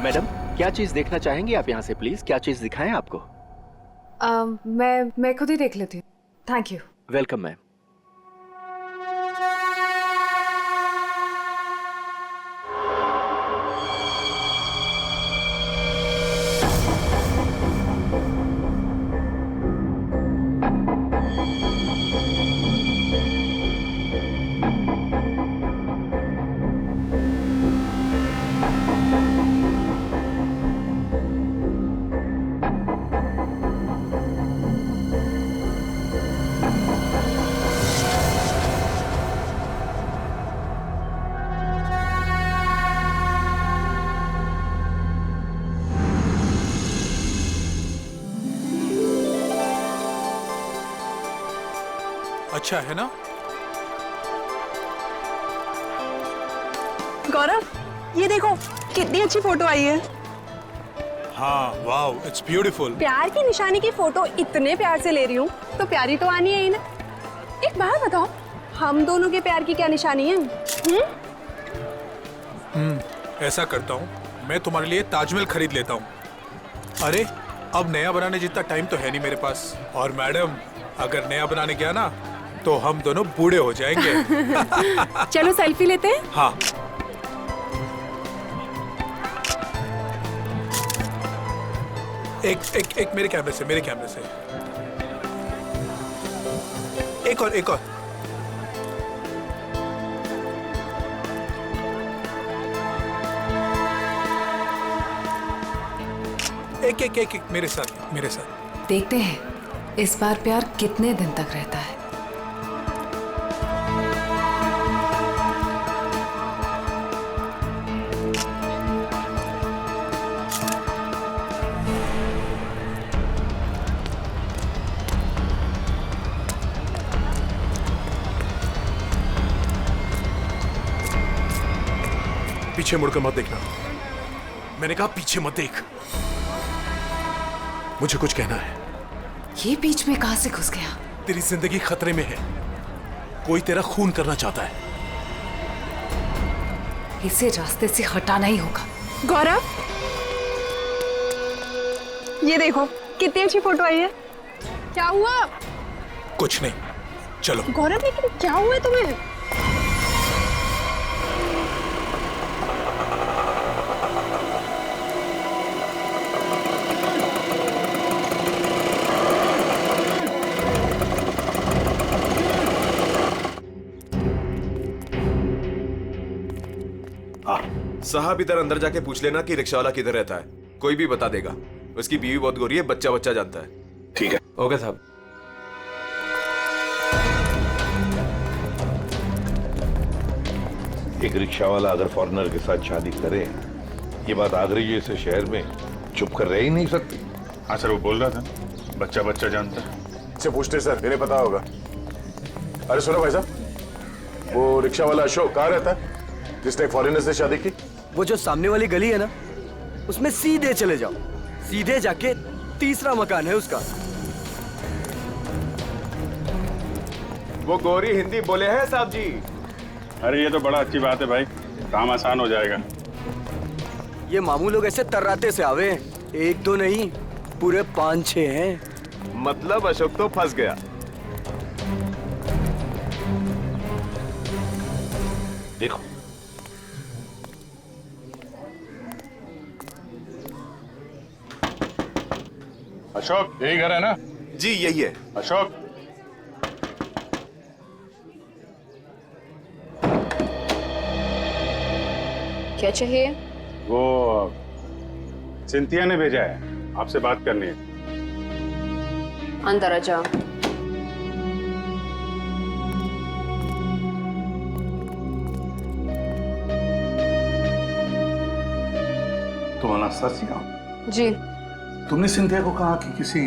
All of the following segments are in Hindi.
मैडम, क्या चीज देखना चाहेंगी आप यहाँ से प्लीज? क्या चीज दिखाएं आपको? मैं खुद ही देख लेती हूँ, थैंक यू। Welcome ma'am. अच्छा है ना? गौरव, ये देखो कितनी अच्छी फोटो आई है। हाँ, वाओ, इट्स ब्यूटीफुल। प्यार की निशानी की फोटो इतने प्यार से ले रही हूँ तो प्यारी तो आनी है ही ना। एक बात बताओ, हम दोनों के प्यार की क्या निशानी है? ऐसा करता हूँ, मैं तुम्हारे लिए ताजमहल खरीद लेता हूँ। अरे, अब नया बनाने जितना टाइम तो है नहीं मेरे पास। और मैडम, अगर नया बनाने गया ना तो हम दोनों बूढ़े हो जाएंगे। चलो सेल्फी लेते हैं। हाँ। एक मेरे कैमरे से, एक और एक मेरे साथ। देखते हैं इस बार प्यार कितने दिन तक रहता है। पीछे मुड़कर मत देखना। मैंने कहा पीछे मत देख। मुझे कुछ कहना है। ये बीच में कहां से घुस गया? तेरी जिंदगी खतरे में है। कोई तेरा खून करना चाहता है। इसे रास्ते से हटाना ही होगा। गौरव, ये देखो कितनी अच्छी फोटो आई है। क्या हुआ? कुछ नहीं, चलो। गौरव, लेकिन क्या हुआ है तुम्हें? साहब, इधर अंदर जाके पूछ लेना कि रिक्शा वाला किधर रहता है। कोई भी बता देगा। उसकी बीवी बहुत गोरी है, बच्चा जानता है। ठीक है। ओके साहब। एक रिक्शा वाला अगर फॉरेनर के साथ शादी करे, ये बात आगरे जैसे शहर में चुप कर रह ही नहीं सकती। हाँ सर, वो बोल रहा था बच्चा जानता है। इससे पूछते सर, इन्हें पता होगा। अरे सुनो भाई साहब, वो रिक्शा वाला अशोक कहाँ रहता है जिसने फॉरेनर से शादी की? वो जो सामने वाली गली है ना, उसमें सीधे चले जाओ। सीधे जाके तीसरा मकान है उसका। वो गोरी हिंदी बोले हैं साहब जी। अरे ये तो बड़ा अच्छी बात है भाई, काम आसान हो जाएगा। ये मामू लोग ऐसे तर्राते से आवे हैं, एक दो नहीं पूरे 5-6 हैं। मतलब अशोक तो फंस गया। देखो, अशोक, यही घर है ना? जी यही है। अशोक, क्या चाहिए? वो सिंथिया ने भेजा है, आपसे बात करनी है। अंदर आ जाओ। तुम अनास्तासिया हो? जी। तुमने सिंथिया को कहा कि किसी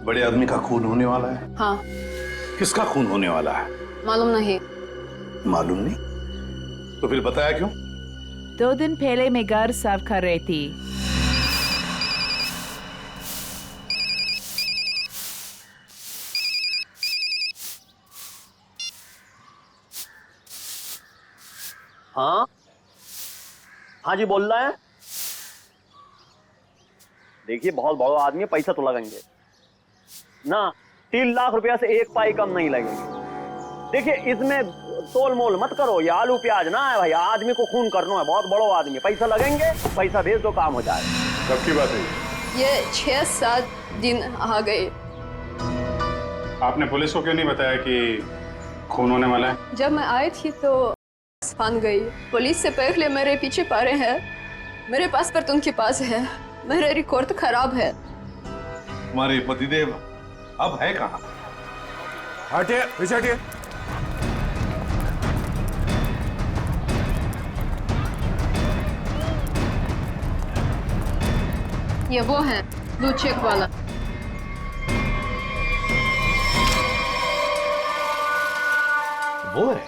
बड़े आदमी का खून होने वाला है? हाँ। किसका खून होने वाला है? मालूम नहीं। मालूम नहीं? तो फिर बताया क्यों? 2 दिन पहले मैं घर साफ कर रही थी। हाँ जी, बोल रहा है। देखिए बहुत बड़ा आदमी है, पैसा तो लगेंगे ना। 3 लाख रुपया से एक पाई कम नहीं लगेंगे। देखिए इसमें तोल मोल मत करो, ये आलू प्याज ना है भाई, आदमी को खून करना है, बहुत बड़ो आदमी है, पैसा लगेंगे, पैसा भेज दो, काम हो जाएगा। कब की बात है ये 6-7 दिन आ गए। आपने पुलिस को क्यों नहीं बताया कि खून होने वाला है? जब मैं आई थी तो फान गई। पुलिस से पहले मेरे पीछे पड़े हैं, मेरे पासपोर्ट उनके पास है, मेरा रिकॉर्ड खराब है। तुम्हारे पतिदेव अब है कहाँ? हटिए, पीछे हटिए। ये वो है ब्लू चेक वाला। वो है?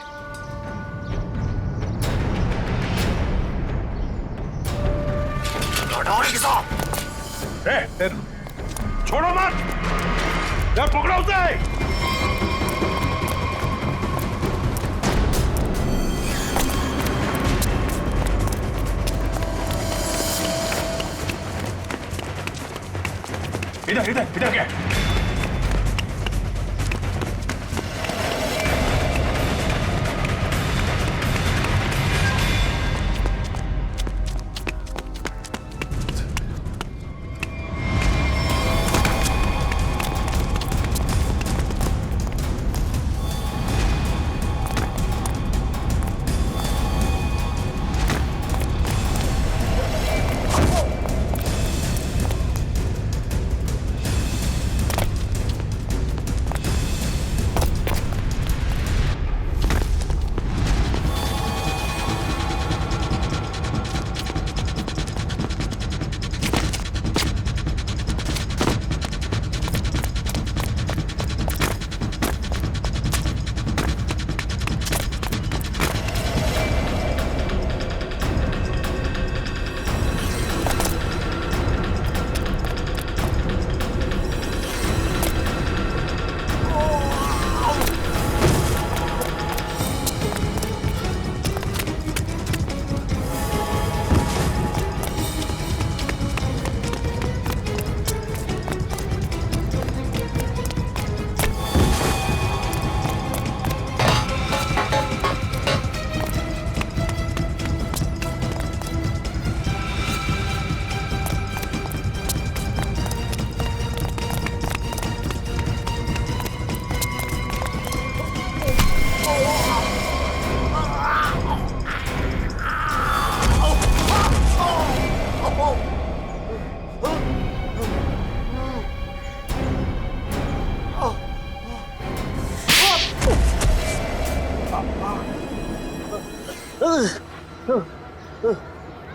छोड़ो मत, पकड़ो उसे। इधर इधर इधर क्या?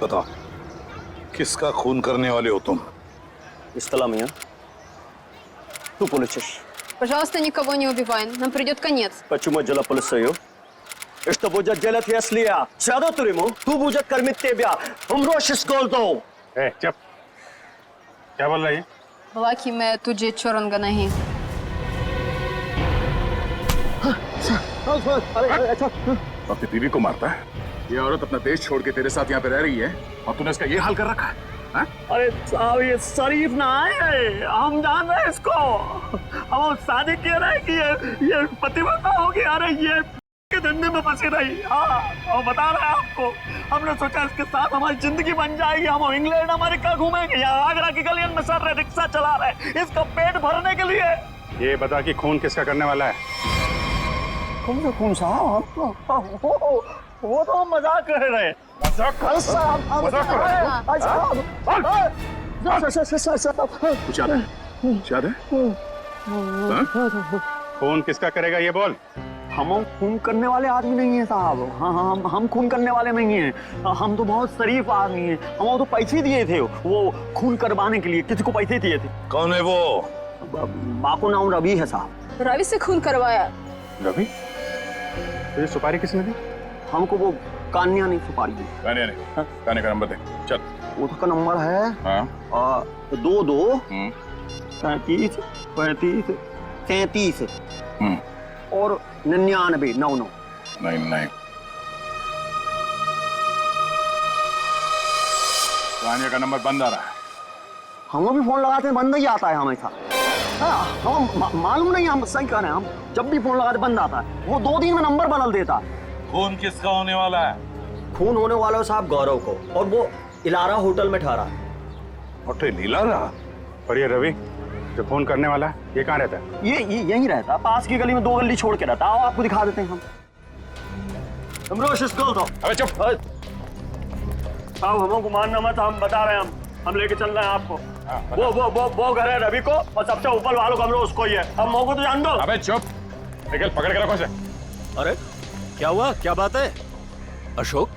बताओ, किसका खून करने वाले हो तुम? Истала меня. Кто полицейш? Пожалуйста, никого не убивай, нам придет конец. Почему дело полицею? И что будет делать, если я сяду в тюрьму? Кто будет кормить тебя? Умрешь с голоду. चुप। क्या बोल रही है? बोला कि मैं तुझे छोड़ूंगा नहीं। अपनी बीवी को मारता है? ये औरत अपना देश छोड़ के तेरे साथ यहाँ पे रह रही है और तूने इसका ये हाल कर रखा है? अरे साहब ये शरीफ ना है, हम जान रहे हैं इसको। हम शादी किए रहे कि ये पतिव्रता होगी, अरे ये के धंधे में फंसी रही। हाँ, और बता रहे हैं आपको, हमने सोचा इसके साथ हमारी जिंदगी बन जाएगी, हम इंग्लैंड अमेरिका घूमेंगे, यहाँ आगरा की गलियों में सर रहे, रिक्शा चला रहे, इसका पेट भरने के लिए। ये बता कि खून किसका करने वाला है? खून साहब, वो तो हम मजाक कर रहे हैं। मजाक कर कुछ याद है? याद है? खून किसका करेगा ये बोल। हम खून करने वाले आदमी नहीं है साहब। हाँ, हम खून करने वाले नहीं हैं। हम तो बहुत शरीफ आदमी हैं। हम तो पैसे दिए थे वो खून करवाने के लिए, किसी को पैसे दिए थे। कौन है वो? माँ को नाम रवि है साहब। रवि से खून करवाया। रवि? तो ये सुपारी किसने दी? हमको वो कान्या ने सुपारी दी। कान्या ने? कान्या का नंबर दे। चल। उसका नंबर है 22 35 35 33 और 99 99 99। कान्या का नंबर बंद आ रहा है। हम भी फोन लगाते हैं बंद ही आता है हमेशा। हाँ, हम मालूम नहीं, हम सही कह रहे हैं, हम जब भी फोन लगाते बंद आता है। वो 2 दिन में नंबर बदल देता है। खून किसका होने वाला है? खून होने वाला है साहब गौरव को, और वो इलारा होटल में ठहरा है। होटल इलारा? और ये रवि जो फोन करने वाला है, ये कहाँ रहता है? ये यहीं रहता है, पास की गली में 2 गली छोड़ के रहता है। आओ आपको दिखा देते हैं हम। अमरोश इसको दो। अबे चुप। साहब हमको मानना मत, हम बता रहे हैं, हम लेके चल रहे हैं आपको। वो घर है रवि को, और सबसे ऊपर वालों का अमरोश को ही है। हम मौको तो जान दो। अबे चुप, निकल, पकड़ के रखो इसे। अरे क्या हुआ, क्या बात है? अशोक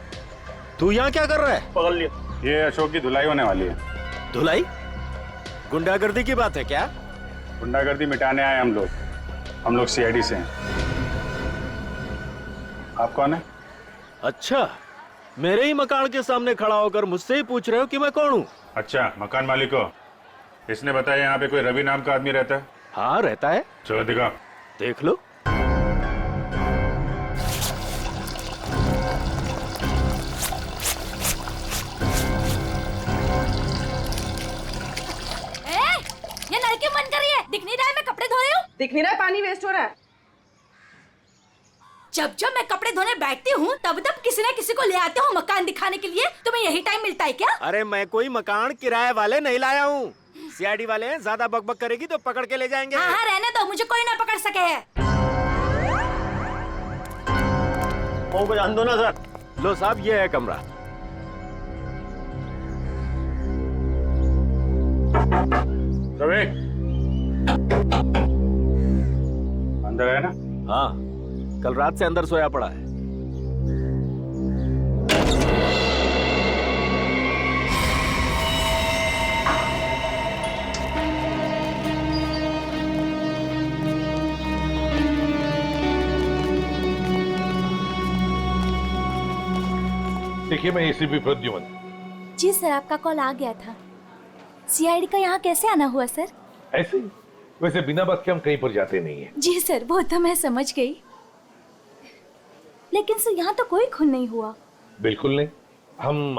तू यहाँ क्या कर रहा है? पकड़ लिया। ये अशोक की धुलाई होने वाली है। धुलाई? गुंडागर्दी की बात है क्या? गुंडागर्दी मिटाने आए हम लोग सीआईडी से हैं। आप कौन है? अच्छा, मेरे ही मकान के सामने खड़ा होकर मुझसे ही पूछ रहे हो कि मैं कौन हूँ? अच्छा, मकान मालिक हो। इसने बताया यहाँ पे कोई रवि नाम का आदमी रहता है? हाँ रहता है। चलो दिखाओ। देख लो। ये लड़की मन कर रही है, दिख नहीं रहा है मैं कपड़े धो रही हूँ? दिख नहीं रहा है, पानी वेस्ट हो रहा है। जब जब मैं कपड़े धोने बैठती हूँ तब तब किसी न किसी को ले आते हो मकान दिखाने के लिए। तुम्हें यही टाइम मिलता है क्या? अरे मैं कोई मकान किराए वाले नहीं लाया हूँ, सीआईडी वाले हैं। ज्यादा बकबक करेगी तो पकड़ के ले जाएंगे। हाँ रहने दो, मुझे कोई ना पकड़ सके है। मौको जान दो ना सर। लो साहब, ये है कमरा। रवि अंदर है ना? हाँ, कल रात से अंदर सोया पड़ा है। देखिए, मैं एसीपी प्रद्युमन। जी सर, आपका कॉल आ गया था। सीआईडी का यहाँ कैसे आना हुआ सर? ऐसे ही, वैसे बिना बात के हम कहीं पर जाते नहीं है। जी सर, वो तो मैं समझ गई, लेकिन सर यहाँ तो कोई खून नहीं हुआ। बिल्कुल नहीं। हम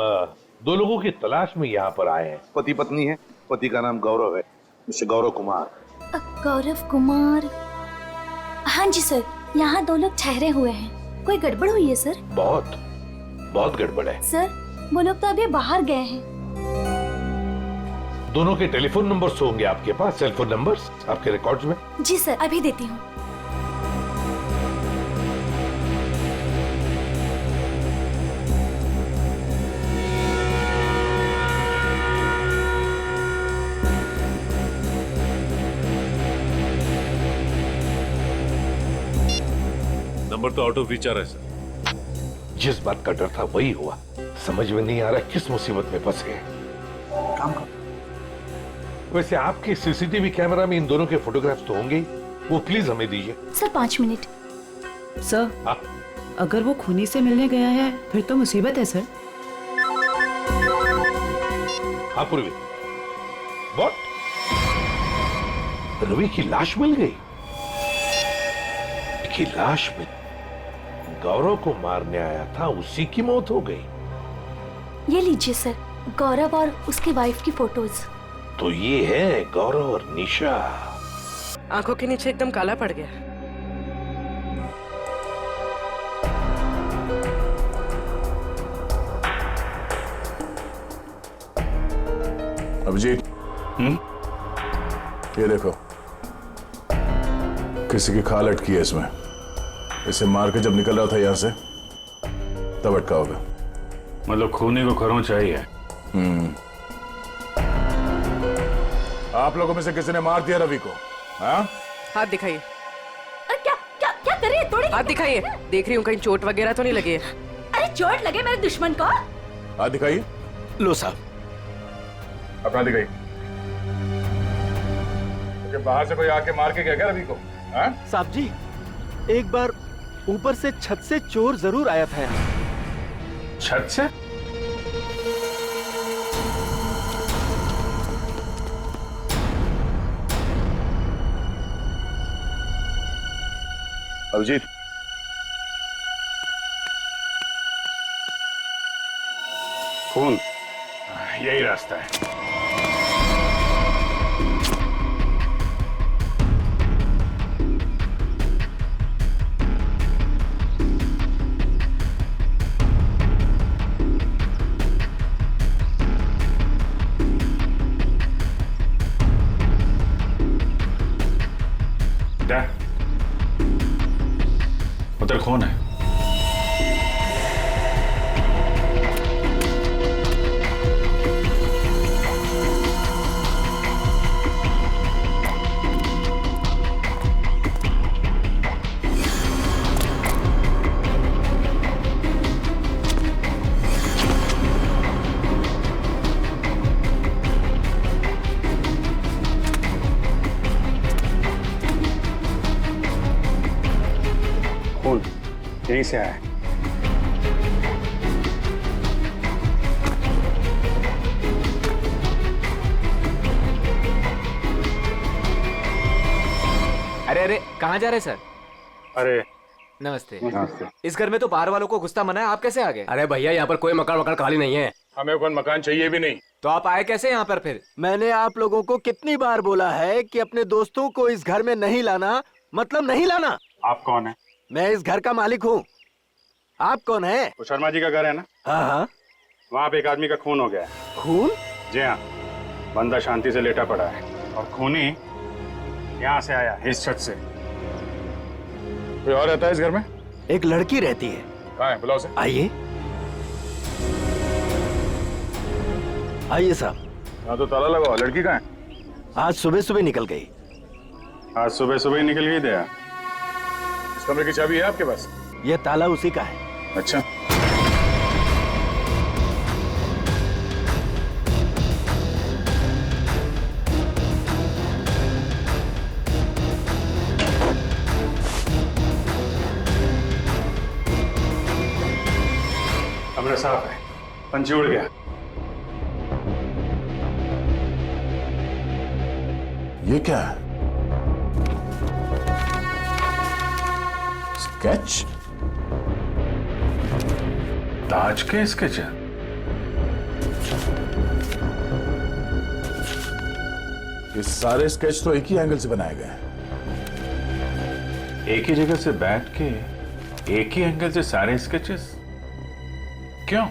2 लोगों की तलाश में यहाँ पर आए हैं। पति पत्नी है। पति का नाम गौरव है, मिस्टर गौरव कुमार। गौरव कुमार? हाँ जी सर, यहाँ 2 लोग ठहरे हुए हैं। कोई गड़बड़ हुई है सर? बहुत गड़बड़ है सर। वो लोग तो अभी बाहर गए हैं। दोनों के टेलीफोन नंबर्स होंगे आपके पास, सेल फोन नंबर्स आपके रिकॉर्ड्स में? जी सर, अभी देती हूँ। नंबर तो आउट ऑफ रीच आ रहा है सर। जिस बात का डर था वही हुआ। समझ में नहीं आ रहा किस मुसीबत में फंस गए। काम करो। वैसे आपके सीसीटीवी कैमरा में इन दोनों के फोटोग्राफ्स तो होंगे ही, वो प्लीज हमें दीजिए। Sir 5 minute. सर, हाँ? अगर वो खूनी से मिलने गया है फिर तो मुसीबत है सर। हाँ पूर्वी, व्हाट? रवि की लाश मिल गई? की लाश में गौरव को मारने आया था, उसी की मौत हो गई। ये लीजिए सर, गौरव और उसकी वाइफ की फोटोज। तो ये है गौरव और निशा। आंखों के नीचे एकदम काला पड़ गया। अभिजीत, ये देखो, किसी की खाल अटकी है इसमें। इसे मार के जब निकल रहा था यहाँ से तब अटका होगा। मतलब खूनी को खरों चाहिए। आप लोगों में से किसी ने मार दिया रवि को? हाँ? हाथ दिखाइए। अरे क्या क्या क्या कर रही है? थोड़ी हाथ दिखाइए, देख रही हूँ कहीं चोट वगैरह तो नहीं लगी है। अरे चोट लगे मेरे दुश्मन को? हाथ दिखाइए। लो साहब, अपना दिखाइए। तो बाहर से कोई आके मार के गया क्या रवि को? हाँ? साहब जी, एक बार ऊपर से छत से चोर जरूर आया था यहाँ। छत से? अभिजीत, खून, यही रास्ता है। क्या उधर कौन है? खून यहीं से आया है। अरे अरे कहाँ जा रहे सर? अरे नमस्ते। नमस्ते। इस घर में तो बाहर वालों को घुसता मना है, आप कैसे आ गए? अरे भैया यहाँ पर कोई मकान खाली नहीं है। हमें कोई मकान चाहिए भी नहीं। तो आप आए कैसे यहाँ पर फिर? मैंने आप लोगों को कितनी बार बोला है कि अपने दोस्तों को इस घर में नहीं लाना, मतलब नहीं लाना। आप कौन है? मैं इस घर का मालिक हूँ। आप कौन है? वो शर्मा जी का घर है ना? हाँ हाँ। वहाँ पे एक आदमी का खून हो गया है। खून? जी हाँ, बंदा शांति से लेटा पड़ा है और खूनी यहाँ से आया, इस छत से। कोई और रहता है इस घर में? एक लड़की रहती है। कहाँ है? बुलाओ उसे। आइए आइए साहब। हाँ तो ताला लगाओ। लड़की कहाँ है? आज सुबह सुबह निकल गई। आज सुबह सुबह ही निकल गई दया। इस कमरे की चाबी है आपके पास? ये ताला उसी का है। अच्छा। कमरा साफ है, पंछी उड़ गया। ये क्या है? स्केच? ताज के स्केच है। ये सारे स्केच तो एक ही एंगल से बनाए गए हैं। एक ही जगह से बैठ के एक ही एंगल से सारे स्केचेस क्यों?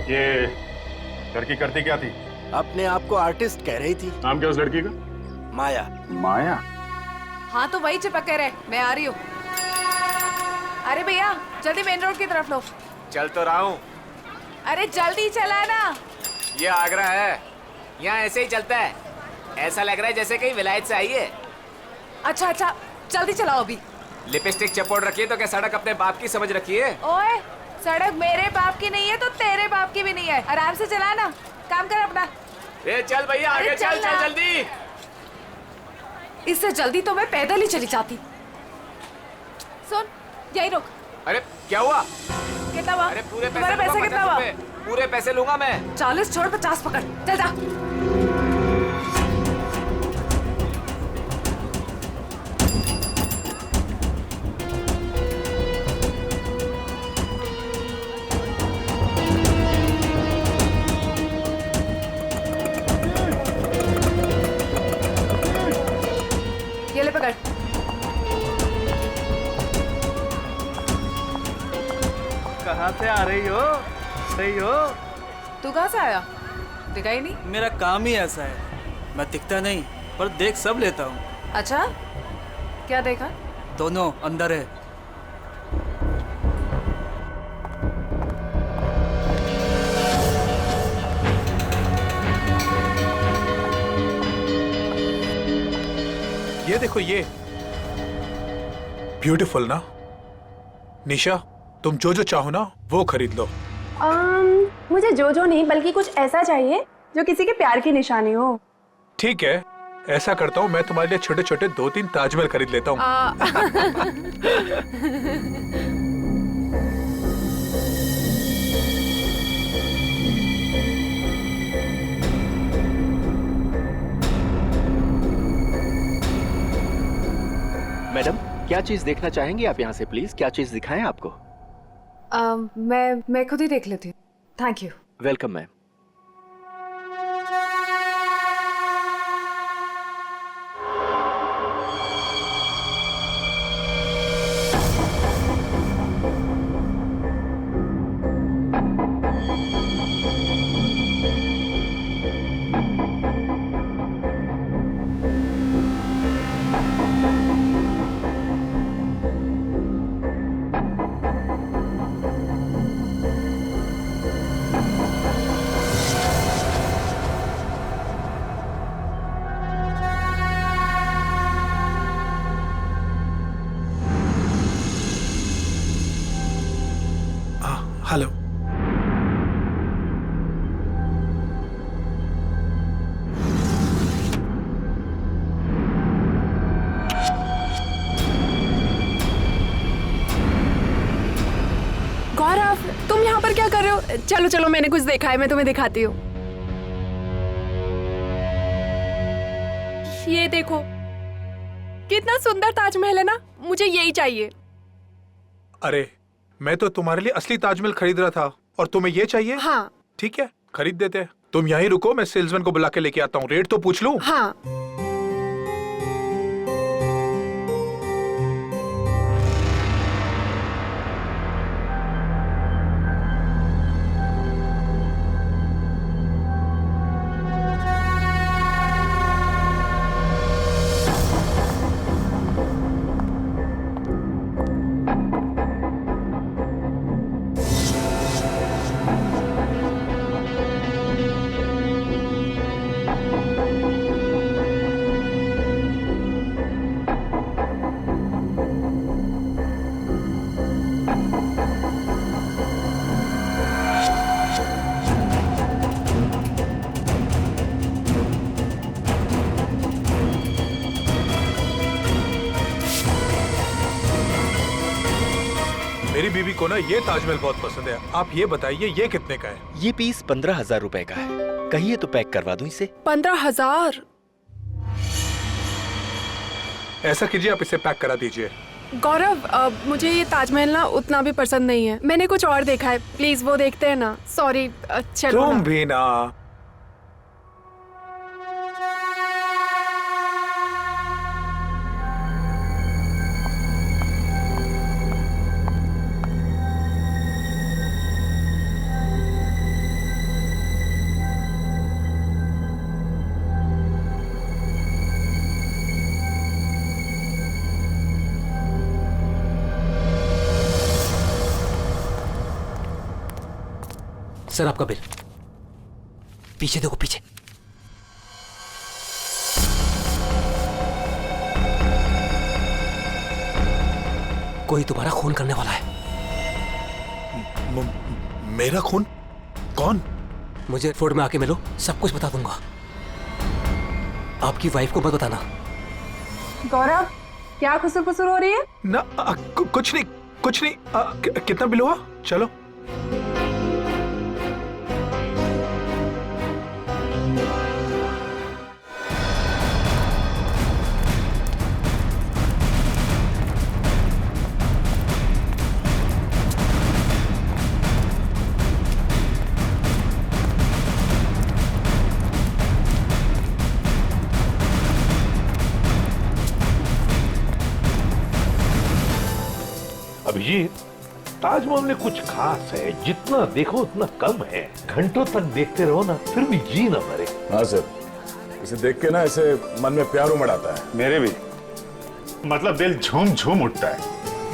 ये लड़की करती क्या थी? अपने आप को आर्टिस्ट कह रही थी। नाम क्या उस लड़की का? माया। माया? हाँ तो वही चिपके रहे, मैं आ रही हूँ। अरे भैया जल्दी मेन रोड की तरफ लो। चल तो रहा हूँ। अरे जल्दी चला ना। ये आगरा है, यहाँ ऐसे ही चलता है। ऐसा लग रहा है जैसे कहीं विलायत से आई है। अच्छा अच्छा जल्दी चलाओ अभी। लिपस्टिक चपोड़ रखी है तो क्या सड़क अपने बाप की समझ रखी है? ओए सड़क मेरे बाप की नहीं है तो तेरे बाप की भी नहीं है। आराम से चला ना, काम कर अपना। ए चल भैया आगे चल चल जल्दी। इससे जल्दी तो मैं पैदल ही चली जाती। सुन यही रुक। अरे क्या हुआ? कितना हुआ? अरे पूरे तुम्हारे पैसे कितना हुआ? पूरे पैसे लूंगा मैं। 40 छोड़ 50 पकड़, चल जा। ये ले पकड़। कहाँ से आ रही हो? तू कहाँ से आया? दिखा ही नहीं। मेरा काम ही ऐसा है, मैं दिखता नहीं पर देख सब लेता हूँ। अच्छा क्या देखा? दोनों अंदर है। ये देखो ये ब्यूटीफुल ना। निशा तुम जो जो चाहो ना वो खरीद लो। मुझे जो जो नहीं बल्कि कुछ ऐसा चाहिए जो किसी के प्यार की निशानी हो। ठीक है ऐसा करता हूँ, मैं तुम्हारे लिए छोटे छोटे 2-3 ताजमहल खरीद लेता हूँ। मैडम क्या चीज देखना चाहेंगी आप यहाँ से प्लीज? क्या चीज दिखाएं आपको? मैं खुद ही देख लेती हूँ। Thank you. Welcome ma'am. चलो चलो, मैंने कुछ देखा है, मैं तुम्हें दिखाती हूँ। ये देखो, कितना सुंदर ताजमहल है ना, मुझे यही चाहिए। अरे मैं तो तुम्हारे लिए असली ताजमहल खरीद रहा था और तुम्हें ये चाहिए? हाँ। ठीक है, खरीद देते हैं। तुम यहीं रुको, मैं सेल्समैन को बुला के लेके आता हूँ। रेट तो पूछ लूं? हाँ। मेरी बीवी को ना ये ताजमहल बहुत पसंद है। आप ये बताइए ये कितने का है? ये पीस 15,000 रुपए का है। कहिए तो पैक करवा दूं इसे। 15,000? ऐसा कीजिए, आप इसे पैक करा दीजिए। गौरव, मुझे ये ताजमहल ना उतना भी पसंद नहीं है। मैंने कुछ और देखा है, प्लीज वो देखते हैं ना। सॉरी, चलो तुम ना। भी ना। सर आपका बिल। पीछे देखो, पीछे। कोई तुम्हारा खून करने वाला है। मेरा खून? कौन? मुझे फोर्ट में आके मिलो, सब कुछ बता दूंगा। आपकी वाइफ को मत बताना। गौरव, क्या खुसुर फुसुर हो रही है? ना कुछ नहीं, कुछ नहीं। कितना बिल हुआ? चलो। अभिजीत, ताजमहल में कुछ खास है, जितना देखो उतना कम है। घंटों तक देखते रहो ना, फिर भी जी ना भरे। हाँ सर, इसे देख के ना ऐसे मन में प्यार उमड़ आता है। मेरे भी, मतलब दिल झूम झूम उठता है,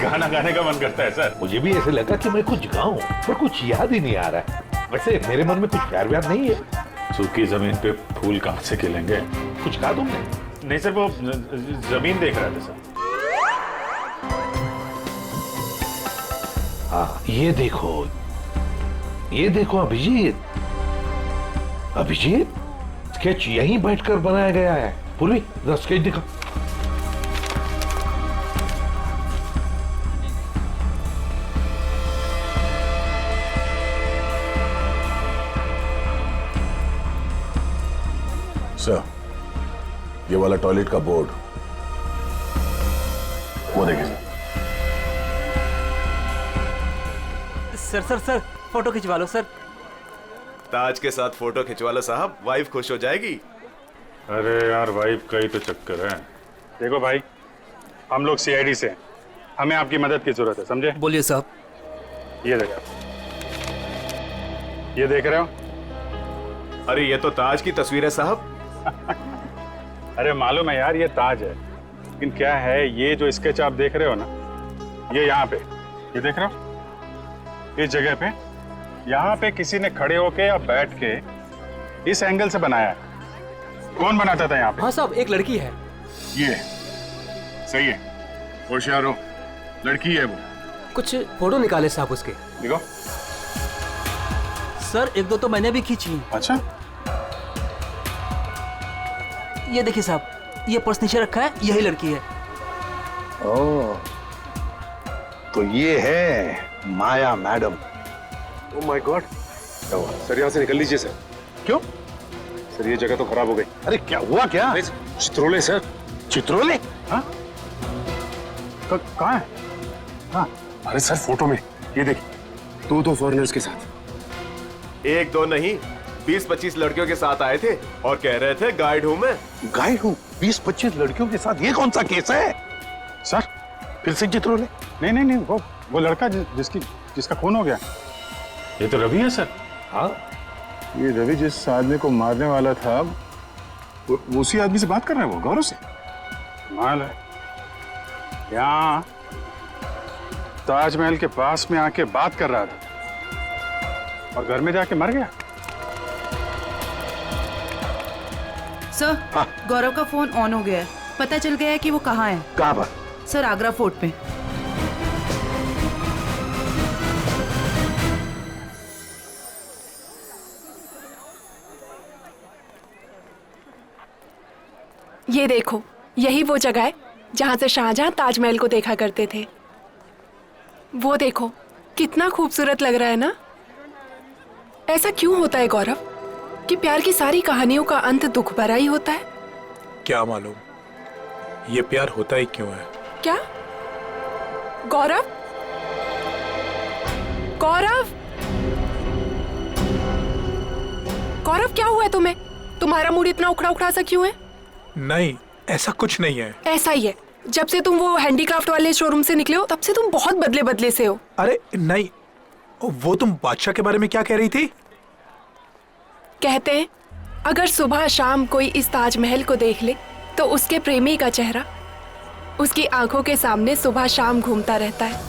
गाना गाने का मन करता है सर। मुझे भी ऐसे लगा कि मैं कुछ गाऊं, पर कुछ याद ही नहीं आ रहा है। वैसे मेरे मन में कुछ प्यार व्यार नहीं है। सूखी जमीन पे फूल कहाँ से खिलेंगे? कुछ कहा तुमने? नहीं सर, वो जमीन देख रहे थे सर। हाँ, ये देखो अभिजीत। अभिजीत, स्केच यहीं बैठकर बनाया गया है। पूर्वी, जरा स्केच दिखा। सर, ये वाला टॉयलेट का बोर्ड, वो देखिए सर। सर फोटो खिंचवा लो सर। ताज के साथ फोटो खिंचवा लो साहब, वाइफ खुश हो जाएगी। अरे यार, वाइफ का ही तो चक्कर है। देखो भाई, हम लोग सीआईडी से हैं, हमें आपकी मदद की जरूरत है, समझे? बोलिए साहब। ये देखो, ये देख रहे हो? अरे ये तो ताज की तस्वीर है साहब। अरे मालूम है यार, ये ताज है, लेकिन क्या है, ये जो स्केच आप देख रहे हो ना, ये यहाँ पे, ये देख रहे हो, इस जगह पे, यहाँ पे किसी ने खड़े होके या बैठ के इस एंगल से बनाया है। कौन बनाता था यहाँ पे? हाँ साहब, एक लड़की है। ये सही है, होशियार हो, लड़की है वो। कुछ फोटो निकाले साहब उसके। देखो सर, एक दो तो मैंने भी खींची। अच्छा, ये देखिए साहब, ये पर्स नीचे रखा है, यही लड़की है। ओह, तो ये है Maya madam. Oh my god, sir यहाँ से निकल लीजिए सर। क्यों? सर ये जगह तो खराब हो गई। अरे क्या हुआ क्या? चित्रोले सर। चित्रोले? हाँ? कहाँ है? हाँ। अरे सर फोटो में ये देखिए, दो फॉरेनर्स के साथ। एक दो नहीं, 20-25 लड़कियों के साथ आए थे और कह रहे थे गाइड हूं मैं। गाइड हूं? 20-25 लड़कियों के साथ? ये कौन सा केस है सर? फिर से चित्रोले? नहीं, वो लड़का जिसका खून हो गया। ये तो रवि है सर। हाँ, ये रवि जिस आदमी को मारने वाला था, वो उसी आदमी से बात कर रहा है, वो गौरव से। माल है यहाँ ताजमहल के पास में आके बात कर रहा था और घर में जाके मर गया। सर, गौरव का फोन ऑन हो गया है। पता चल गया है कि वो कहाँ है। कहाँ पर? सर, आगरा फोर्ट पे। ये देखो, यही वो जगह है जहाँ से शाहजहां ताजमहल को देखा करते थे। वो देखो, कितना खूबसूरत लग रहा है ना। ऐसा क्यों होता है गौरव कि प्यार की सारी कहानियों का अंत दुख भरा ही होता है? क्या मालूम ये प्यार होता ही क्यों है। क्या? गौरव, गौरव, गौरव, क्या हुआ है तुम्हें? तुम्हारा मूड इतना उखड़ा उखड़ा सा क्यों है? नहीं, ऐसा कुछ नहीं है। ऐसा ही है। जब से तुम वो हैंडीक्राफ्ट वाले शोरूम से निकले हो, तब से तुम बहुत बदले बदले से हो। अरे नहीं, वो तुम बादशाह के बारे में क्या कह रही थी? कहते हैं अगर सुबह शाम कोई इस ताजमहल को देख ले तो उसके प्रेमी का चेहरा उसकी आंखों के सामने सुबह शाम घूमता रहता है।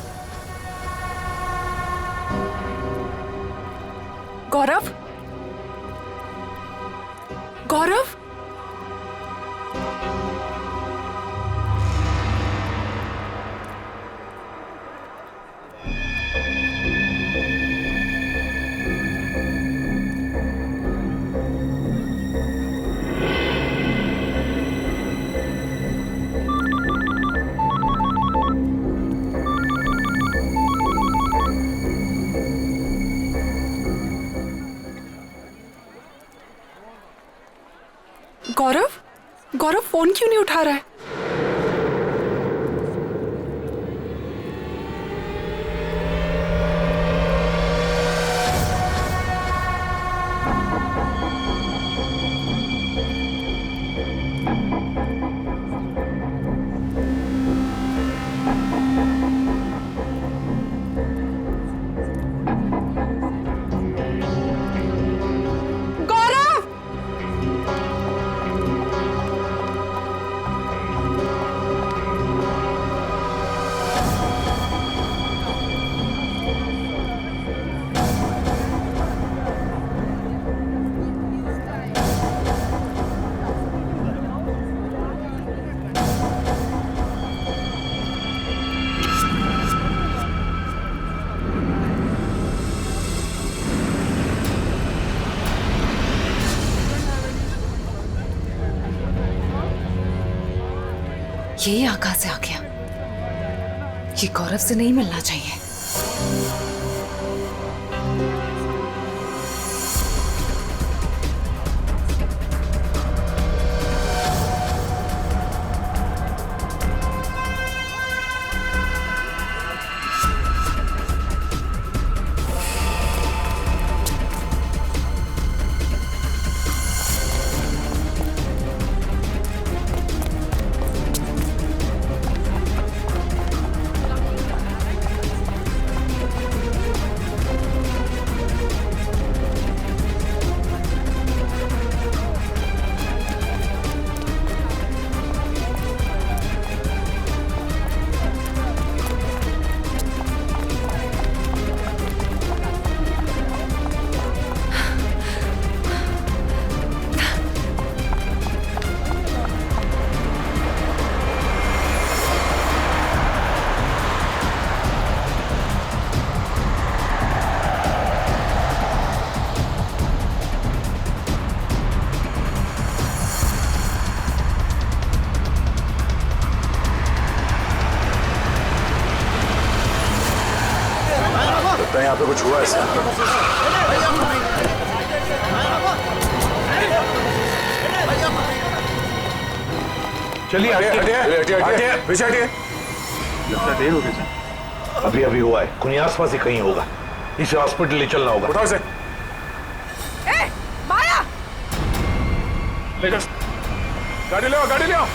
गौरव, गौरव, गौरव, गौरव फोन क्यों नहीं उठा रहा है? ये यहाँ कहाँ से आ गया? ये गौरव से नहीं मिलना चाहिए। यहाँ पे कुछ हुआ है? चलिए हटिए पीछे हटिए। लगता देर हो गई सर। अभी अभी हुआ है, कोई आसपास ही कहीं होगा, इसे हॉस्पिटल ले चलना होगा। उठाओ इसे। ए, माया! ले जा, गाड़ी ले आओ, गाड़ी ले आओ।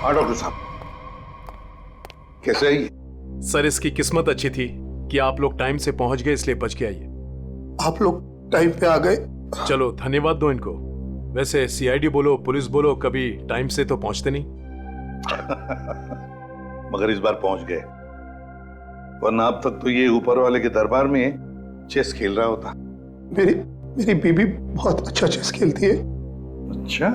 हाँ डॉक्टर साहब, कैसे है? सर इसकी किस्मत अच्छी थी कि आप लोग टाइम से पहुंच गए, इसलिए बच के आइए। आप लोग टाइम पे आ गए। चलो धन्यवाद दो इनको। वैसे सीआईडी बोलो पुलिस बोलो, कभी टाइम से तो पहुंचते नहीं। मगर इस बार पहुंच गए, वरना अब तक तो ये ऊपर वाले के दरबार में चेस खेल रहा होता। मेरी बीबी बहुत अच्छा चेस खेलती है। अच्छा।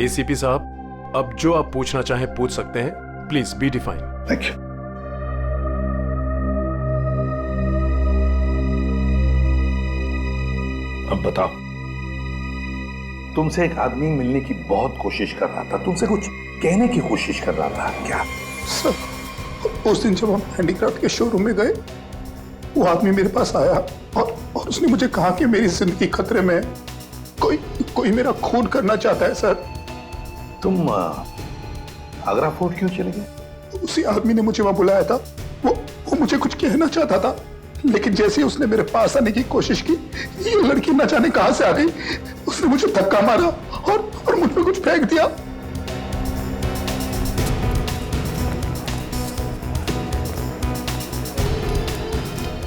एसीपी साहब, अब जो आप पूछना चाहें पूछ सकते हैं, please be define. Thank you. अब बताओ, तुमसे एक आदमी मिलने की बहुत कोशिश कर रहा था, तुमसे कुछ कहने की कोशिश कर रहा था क्या? सर, उस दिन जब हम हैंडीक्राफ्ट के शोरूम में गए, वो आदमी मेरे पास आया और उसने मुझे कहा कि मेरी जिंदगी खतरे में है, कोई मेरा खून करना चाहता है। सर, तुम आगरा फोर्ट क्यों चले गए? उसी आदमी ने मुझे वहां बुलाया था। वो मुझे कुछ कहना चाहता था, लेकिन जैसे ही उसने मेरे पास आने की कोशिश की, ये लड़की न जाने कहां से आ गई। उसने मुझे धक्का मारा और मुझ पे कुछ फेंक दिया।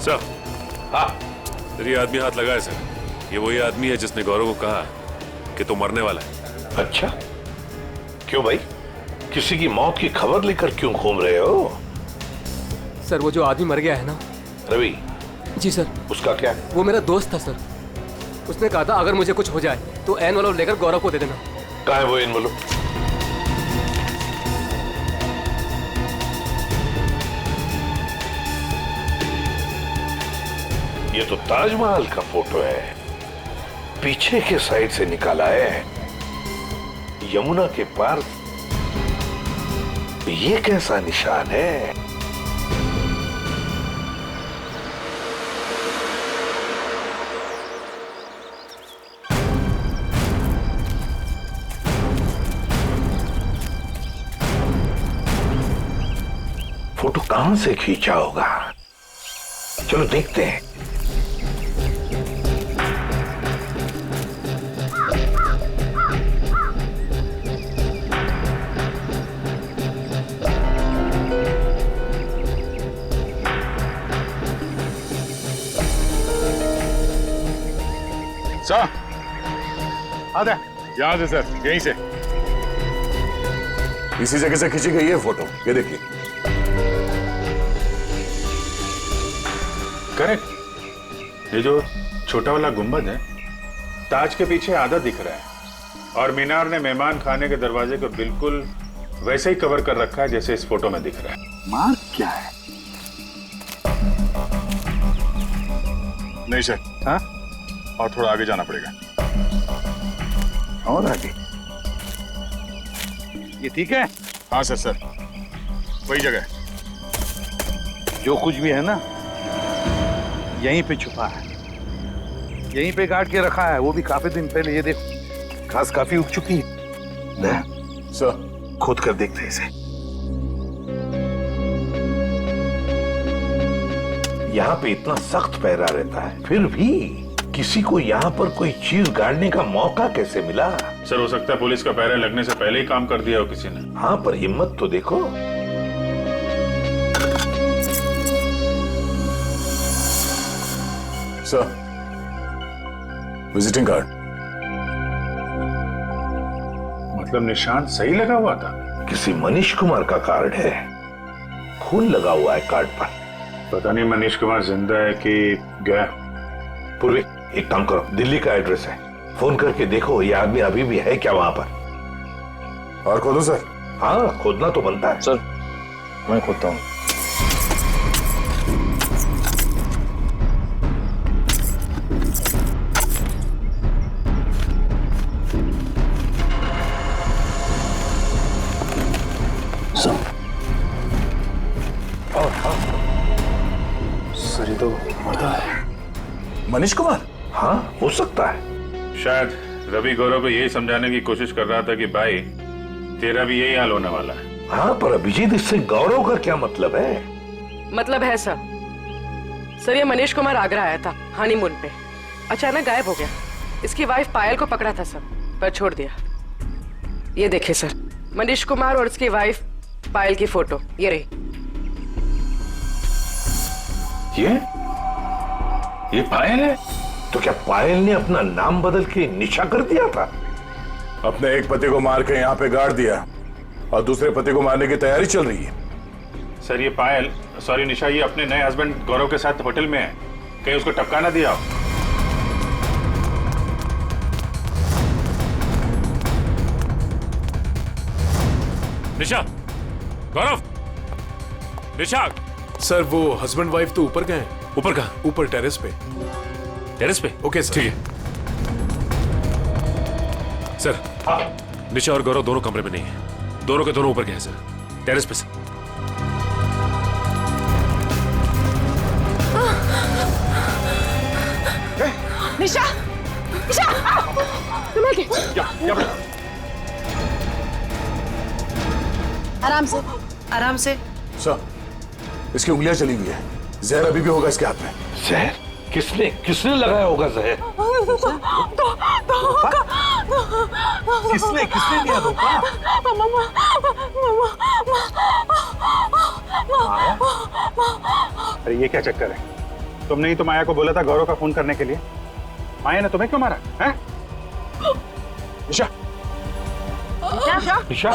सर, हाँ, ये आदमी हाथ लगाए सर। ये वही आदमी है जिसने गौरव को कहा कि तू मरने वाला है। अच्छा, क्यों भाई? किसी की मौत की खबर लेकर क्यों घूम रहे हो? सर, वो जो आदमी मर गया है ना, रवि। जी सर। उसका क्या? वो मेरा दोस्त था सर। उसने कहा था अगर मुझे कुछ हो जाए तो एनवलप लेकर गौरव को दे देना। कहाँ है वो एनवलप? ये तो ताजमहल का फोटो है, पीछे के साइड से निकाला है, यमुना के पार। ये कैसा निशान है? फोटो कहां से खींचा होगा? चलो देखते हैं। सर, आधा यहाँ से सर, यहीं से। इसी जगह से खींची गई है फोटो, ये देखिए। करेक्ट। ये जो छोटा वाला गुंबद है, ताज के पीछे आधा दिख रहा है, और मीनार ने मेहमान खाने के दरवाजे को बिल्कुल वैसे ही कवर कर रखा है जैसे इस फोटो में दिख रहा है। मार्क क्या है? नहीं सर, हाँ, और थोड़ा आगे जाना पड़ेगा। और आगे? ये ठीक है? हाँ सर, सर वही जगह। जो कुछ भी है ना, यहीं पे छुपा है, यहीं पे काट के रखा है, वो भी काफी दिन पहले। ये देखो, घास काफी उग चुकी है। सर, खोद कर देखते हैं इसे। यहाँ पे इतना सख्त पहरा रहता है, फिर भी किसी को यहाँ पर कोई चीज गाड़ने का मौका कैसे मिला? सर, हो सकता है पुलिस का पहरा लगने से पहले ही काम कर दिया हो किसी ने। हाँ, पर हिम्मत तो देखो। Sir, visiting card. मतलब निशान सही लगा हुआ था? किसी मनीष कुमार का कार्ड है, खून लगा हुआ है कार्ड पर। पता नहीं मनीष कुमार जिंदा है कि गया। पूर्वी एक काम करो, दिल्ली का एड्रेस है, फोन करके देखो ये आदमी अभी भी है क्या वहां पर। और खोदो सर? हाँ खोदना तो बनता है। सर मैं खोदता हूँ। सर ये तो मरता है। मनीष कुमार? हाँ हो सकता है। शायद रवि गौरव को यही समझाने की कोशिश कर रहा था कि भाई तेरा भी यही हाल होने वाला है। हाँ पर अभिजीत इससे गौरव का क्या मतलब है? मतलब है सर, ये मनीष कुमार आगरा आया था हनीमून पे, अचानक गायब हो गया। इसकी वाइफ पायल को पकड़ा था सर, पर छोड़ दिया। ये देखिए सर, मनीष कुमार और उसकी वाइफ पायल की फोटो ये रही। ये पायल है? तो क्या पायल ने अपना नाम बदल के निशा कर दिया था? अपने एक पति को मार के यहाँ पे गाड़ दिया और दूसरे पति को मारने की तैयारी चल रही है। सर ये पायल, सॉरी निशा, ये अपने नए हस्बैंड गौरव के साथ होटल में है, कहीं उसको टपका ना दिया। निशा, गौरव, निशा। सर वो हस्बैंड वाइफ तो ऊपर गए हैं। ऊपर कहाँ? ऊपर टेरेस पे। टेरेस पे? Okay sir. ठीक है सर। निशा और गौरव दोनों कमरे में नहीं है, दोनों के दोनों ऊपर गए हैं सर, टेरेस पे सर। निशा, निशा, संभल के। आराम से, आराम से। सर इसकी उंगलियां चली हुई है, जहर अभी भी होगा इसके हाथ में। जहर? किसने लगाया होगा जहर? किसने दिया धोखा? अरे ये क्या चक्कर है? तुमने ही तो माया को बोला था गौरव का फोन करने के लिए। माया ने तुम्हें क्यों मारा है? निशा, निशा, निशा,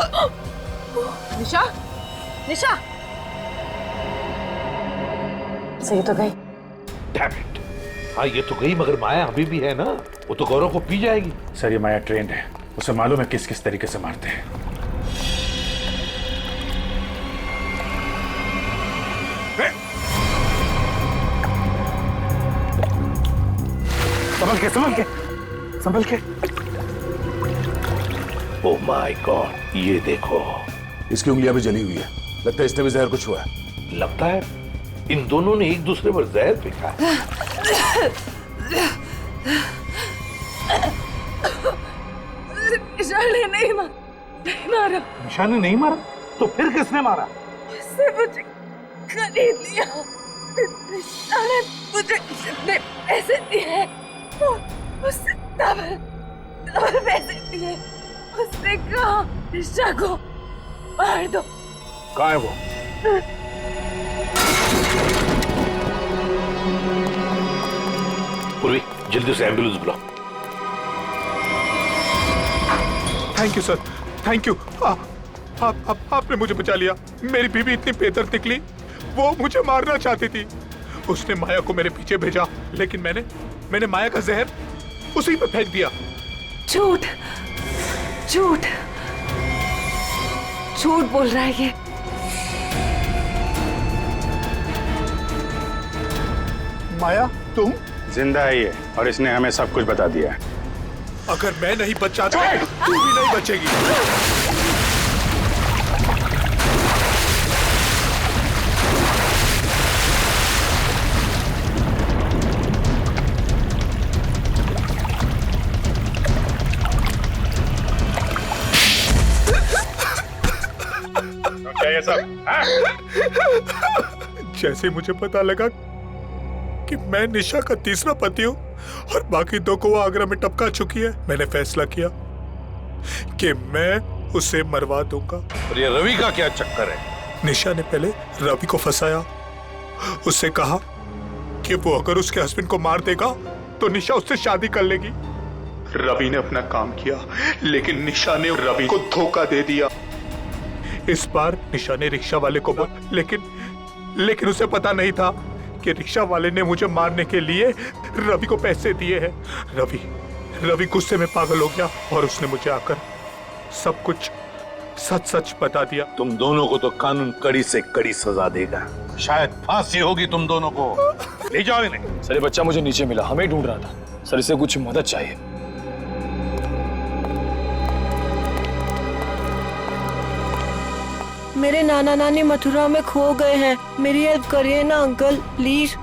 निशा, निशा। सही तो गई। Damn it! हाँ ये तो गई, मगर माया अभी भी है ना, वो तो गौरव को पी जाएगी। सर ये माया ट्रेंड है, उसे मालूम है किस किस तरीके से मारते हैं। संभल के, संभल के, संभल के। ओह माय गॉड, ये देखो, इसकी उंगलियां भी जली हुई है, लगता है इसने भी जहर कुछ हुआ है। लगता है इन दोनों ने एक दूसरे पर जहर फेंका है। निशा ने नहीं मारा। निशा ने नहीं मारा? तो फिर किसने मारा? उसने मुझे खरीद लिया। निशा ने मुझे जितने पैसे दिए उससे डबल पैसे दिए। उसने कहा निशा को मार दो। कहाँ है वो? पूर्वी जल्दी से एम्बुलेंस बुलाओ। Thank you sir, thank you. आपने मुझे बचा लिया। मेरी बीवी इतनी बेदर्द निकली, वो मुझे मारना चाहती थी। उसने माया को मेरे पीछे भेजा, लेकिन मैंने माया का जहर उसी पे फेंक दिया। झूठ, झूठ, झूठ बोल रहा है ये। माया तुम? जिंदा है ये, और इसने हमें सब कुछ बता दिया है। अगर मैं नहीं बच जाता तू भी नहीं बचेगी। क्या ये सब? जैसे मुझे पता लगा कि मैं निशा का तीसरा पति हूँ और बाकी दो को वो आगरा में टपका चुकी है, मैंने फैसला किया कि मैं उसे मरवा दूंगा। और ये रवि का क्या चक्कर है? निशा ने पहले रवि को फंसाया, उससे कहा कि वो अगर उसके हस्बैंड को मार देगा तो निशा उससे शादी कर लेगी। रवि ने अपना काम किया, लेकिन निशा ने रवि को धोखा दे दिया। इस बार निशा ने रिक्शा वाले को बोला, लेकिन उसे पता नहीं था कि रिक्शा वाले ने मुझे मारने के लिए रवि को पैसे दिए हैं। रवि गुस्से में पागल हो गया और उसने मुझे आकर सब कुछ सच सच बता दिया। तुम दोनों को तो कानून कड़ी से कड़ी सजा देगा, शायद फांसी होगी तुम दोनों को। ले जाओ इन्हें। सर ये बच्चा मुझे नीचे मिला, हमें ढूंढ रहा था सर, इसे कुछ मदद चाहिए। मेरे नाना नानी मथुरा में खो गए हैं, मेरी हेल्प करिए ना अंकल प्लीज।